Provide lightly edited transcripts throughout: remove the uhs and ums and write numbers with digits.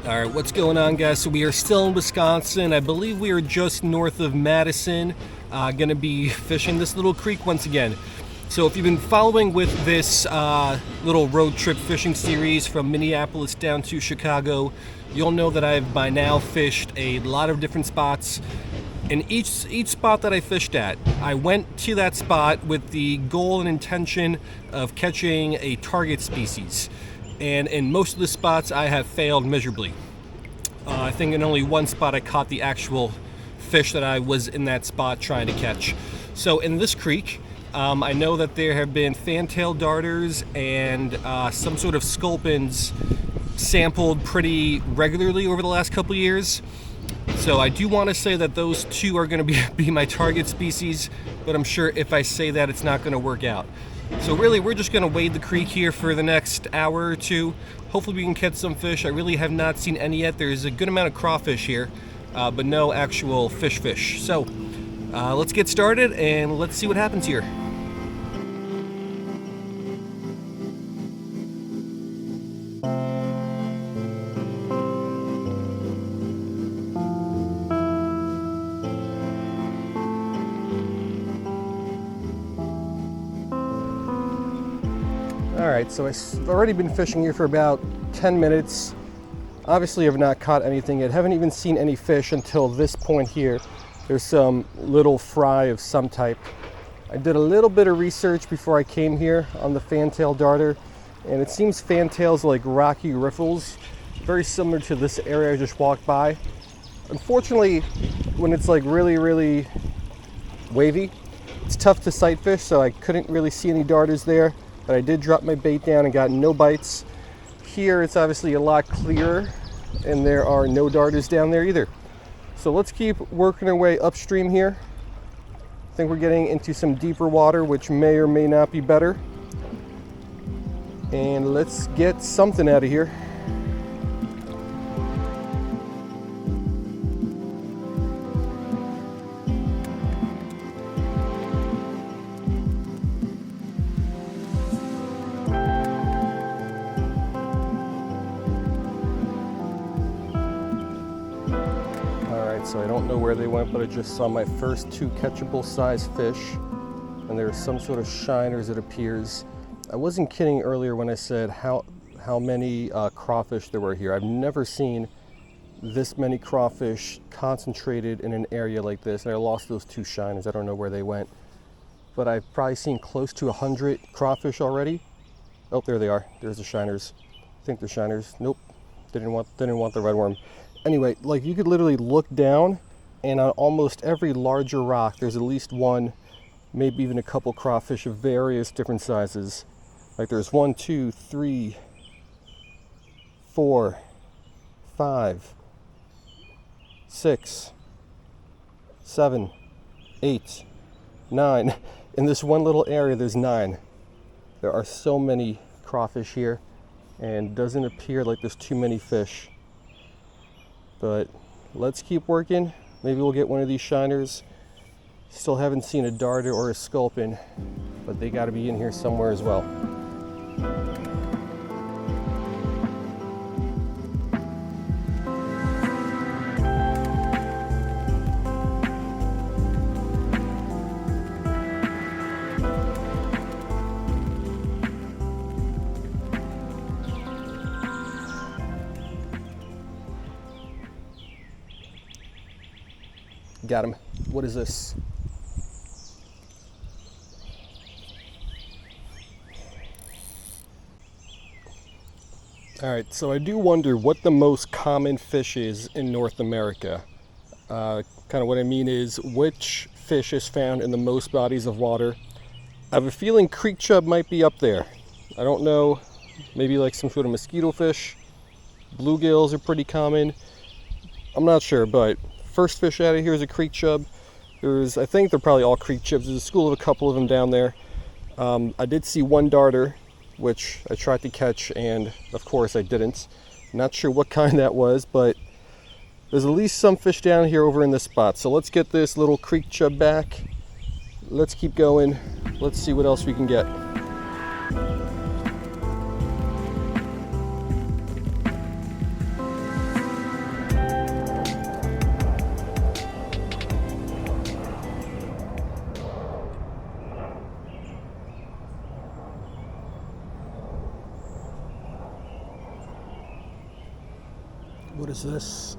All right, what's going on, guys? So we are still in Wisconsin. I believe we are just north of Madison. Going to be fishing this little creek once again. So if you've been following with this little road trip fishing series from Minneapolis down to Chicago, you'll know that I've by now fished a lot of different spots. And each spot that I fished at, I went to that spot with the goal and intention of catching a target species. And in most of the spots, I have failed miserably. I think in only one spot I caught the actual fish that I was in that spot trying to catch. So in this creek, I know that there have been fantail darters and some sort of sculpins sampled pretty regularly over the last couple years. So I do want to say that those two are going to be my target species, but I'm sure if I say that, it's not going to work out. So really, we're just going to wade the creek here for the next hour or two. Hopefully we can catch some fish. I really have not seen any yet. There's a good amount of crawfish here, but no actual fish. So let's get started and let's see what happens here. Alright, so I've already been fishing here for about 10 minutes. Obviously I've not caught anything yet. Haven't even seen any fish until this point here. There's some little fry of some type. I did a little bit of research before I came here on the fantail darter, and it seems fantails like rocky riffles, very similar to this area I just walked by. Unfortunately, when it's like really wavy, it's tough to sight fish, so I couldn't really see any darters there. But I did drop my bait down and got no bites. Here it's obviously a lot clearer and there are no darters down there either. So let's keep working our way upstream here. I think we're getting into some deeper water, which may or may not be better. And let's get something out of here. So I don't know where they went, but I just saw my first two catchable size fish, and there's some sort of shiners, it appears. I wasn't kidding earlier when I said how many crawfish there were here. I've never seen this many crawfish concentrated in an area like this, and I lost those two shiners. I don't know where they went, but I've probably seen close to 100 crawfish already. Oh, there they are. There's the shiners. I think they're shiners. Nope, didn't want the red worm. Anyway, like you could literally look down, and on almost every larger rock there's at least one, maybe even a couple crawfish of various different sizes. Like there's 1, 2, 3, 4, 5, 6, 7, 8, 9. In this one little area there's 9. There are so many crawfish here, and it doesn't appear like there's too many fish. But let's keep working. Maybe we'll get one of these shiners. Still haven't seen a darter or a sculpin, but they got to be in here somewhere as well. Got him. What is this? All right, so I do wonder what the most common fish is in North America. Kind of what I mean is which fish is found in the most bodies of water. I have a feeling creek chub might be up there. I don't know, maybe like some sort of mosquito fish. Bluegills are pretty common. I'm not sure, but first fish out of here is a creek chub. I think they're probably all creek chubs. There's a school of a couple of them down there. I did see one darter, which I tried to catch, and of course I didn't. Not sure what kind that was, but there's at least some fish down here over in this spot. So let's get this little creek chub back. Let's keep going. Let's see what else we can get. What is this?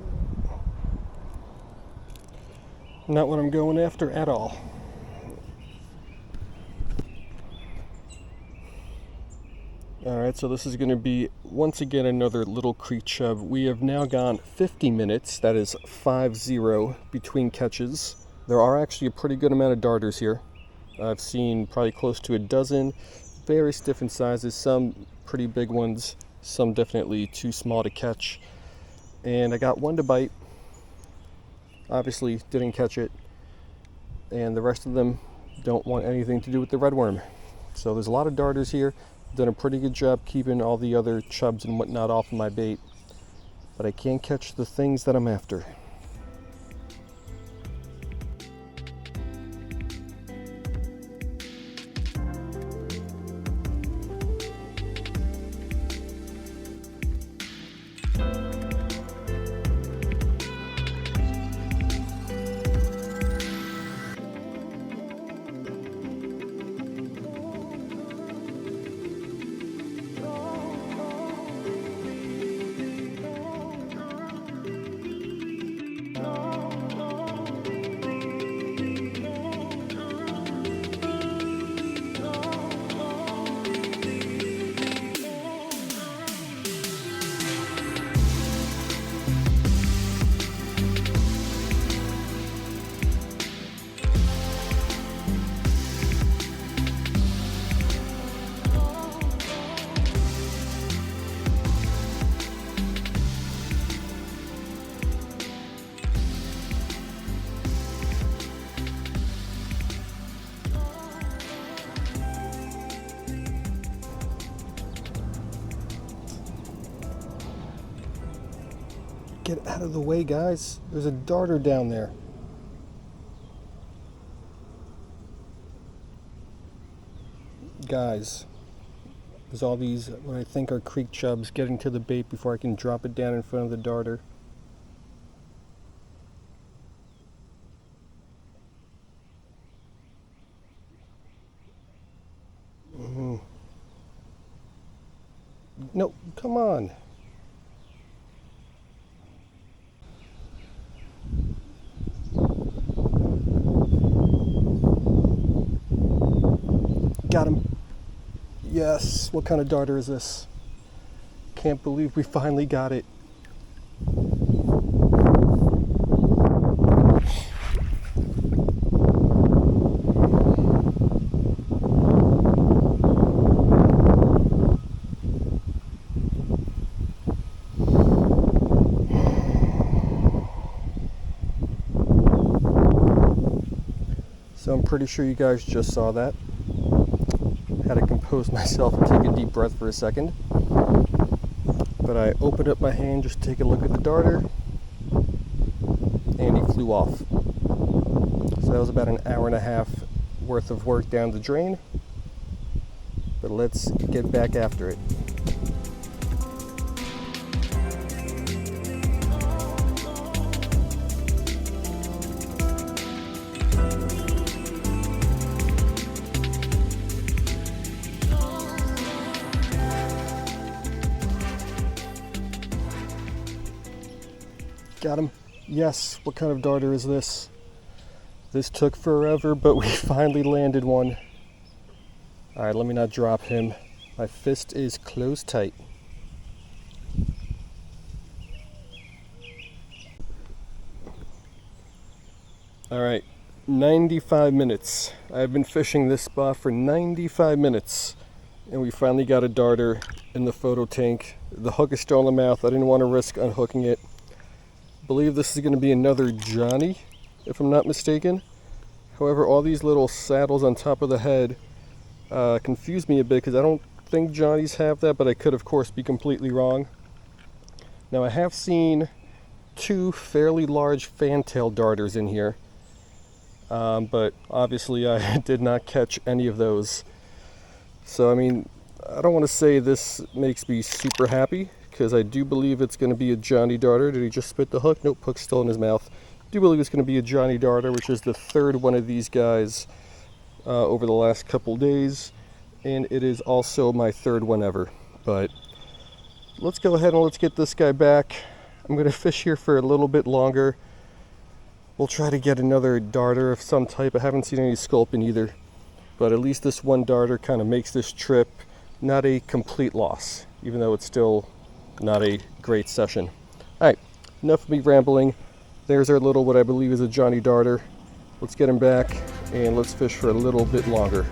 Not what I'm going after at all. Alright, so this is going to be, once again, another little creek chub. We have now gone 50 minutes, that is 5-0, between catches. There are actually a pretty good amount of darters here. I've seen probably close to a dozen, various different sizes, some pretty big ones, some definitely too small to catch. And I got one to bite. Obviously didn't catch it. And the rest of them don't want anything to do with the redworm. So there's a lot of darters here. Done a pretty good job keeping all the other chubs and whatnot off of my bait, but I can't catch the things that I'm after. Get out of the way, guys. There's a darter down there. Guys, there's all these, what I think are creek chubs, getting to the bait before I can drop it down in front of the darter. No, come on. Got him. Yes. What kind of darter is this? Can't believe we finally got it. So I'm pretty sure you guys just saw that. Had to compose myself and take a deep breath for a second. But I opened up my hand just to take a look at the darter, and he flew off. So that was about an hour and a half worth of work down the drain. But let's get back after it. Got him. Yes. What kind of darter is this? This took forever, but we finally landed one. All right, let me not drop him. My fist is closed tight. All right, 95 minutes. I've been fishing this spot for 95 minutes, and we finally got a darter in the photo tank. The hook is still in the mouth. I didn't want to risk unhooking it. Believe this is going to be another Johnny, if I'm not mistaken. However, all these little saddles on top of the head confuse me a bit because I don't think Johnnies have that, but I could of course be completely wrong. Now I have seen two fairly large fantail darters in here, but obviously I did not catch any of those. So I mean, I don't want to say this makes me super happy, because I do believe it's going to be a Johnny darter. Did he just spit the hook? Nope, hook's still in his mouth. I do believe it's going to be a Johnny darter, which is the third one of these guys over the last couple days, and it is also my third one ever. But let's go ahead and let's get this guy back. I'm gonna fish here for a little bit longer. We'll try to get another darter of some type. I haven't seen any sculpin either, but at least this one darter kind of makes this trip not a complete loss, even though it's still not a great session. All right, enough of me rambling. There's our little, what I believe is a Johnny Darter. Let's get him back and let's fish for a little bit longer.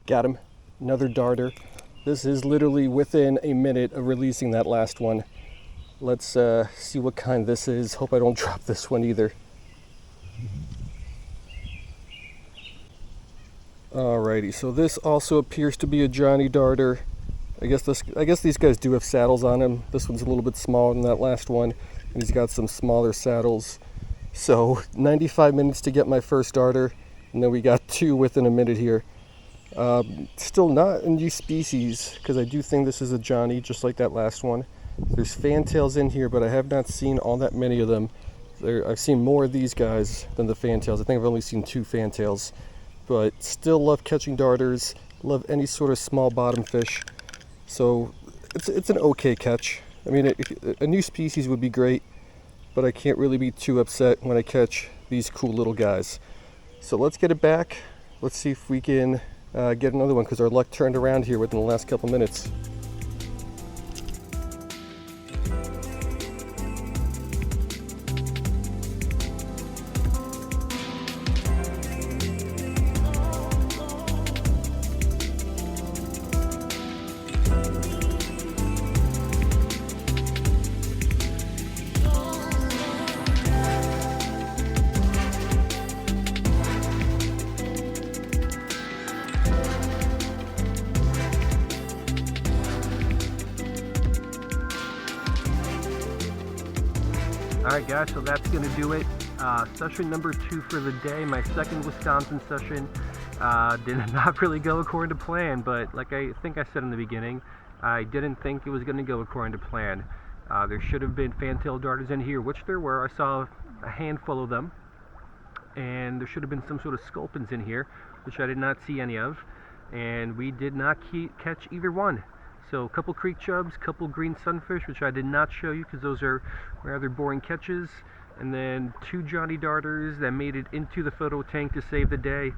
Got him, another darter. This is literally within a minute of releasing that last one. Let's see what kind this is. Hope I don't drop this one either. Alrighty, so this also appears to be a Johnny Darter. I guess these guys do have saddles on him. This one's a little bit smaller than that last one, and he's got some smaller saddles. So 95 minutes to get my first darter, and then we got two within a minute here. Still not a new species, because I do think this is a Johnny, just like that last one. There's fantails in here, but I have not seen all that many of them. I've seen more of these guys than the fantails. I think I've only seen 2 fantails, but still love catching darters, love any sort of small bottom fish. So it's an okay catch. I mean, a new species would be great, but I can't really be too upset when I catch these cool little guys. So let's get it back. Let's see if we can get another one, because our luck turned around here within the last couple minutes. Alright guys, so that's going to do it. Session number 2 for the day, my second Wisconsin session. Did not really go according to plan, but like I think I said in the beginning, I didn't think it was going to go according to plan. There should have been fantail darters in here, which there were. I saw a handful of them. And there should have been some sort of sculpins in here, which I did not see any of. And we did not catch either one. So a couple creek chubs, couple green sunfish, which I did not show you because those are rather boring catches, and then 2 Johnny Darters that made it into the photo tank to save the day.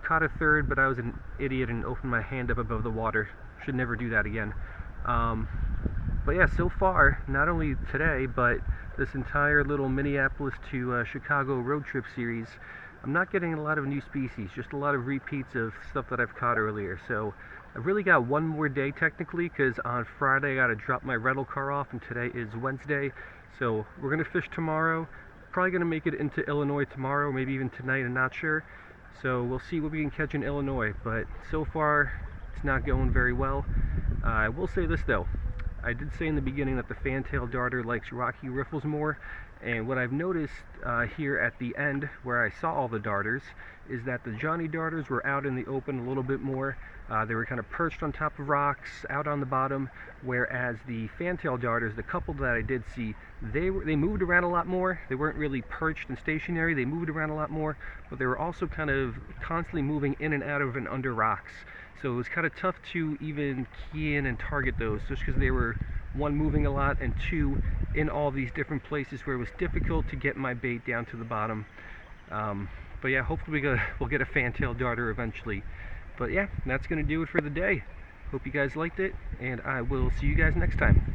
Caught a third, but I was an idiot and opened my hand up above the water. Should never do that again. But yeah, so far, not only today, but this entire little Minneapolis to Chicago road trip series, I'm not getting a lot of new species, just a lot of repeats of stuff that I've caught earlier. So I've really got one more day technically, because on Friday I got to drop my rental car off, and today is Wednesday. So we're going to fish tomorrow. Probably going to make it into Illinois tomorrow, maybe even tonight, I'm not sure. So we'll see what we can catch in Illinois, but so far it's not going very well. I will say this though. I did say in the beginning that the fantail darter likes rocky riffles more, and what I've noticed here at the end where I saw all the darters is that the Johnny Darters were out in the open a little bit more. They were kind of perched on top of rocks, out on the bottom, whereas the fantail darters, the couple that I did see, they moved around a lot more. They weren't really perched and stationary, they moved around a lot more, but they were also kind of constantly moving in and out of and under rocks. So it was kind of tough to even key in and target those, just because they were, 1, moving a lot, and 2, in all these different places where it was difficult to get my bait down to the bottom. But yeah, hopefully we'll get a fantail darter eventually. But yeah, that's going to do it for the day. Hope you guys liked it, and I will see you guys next time.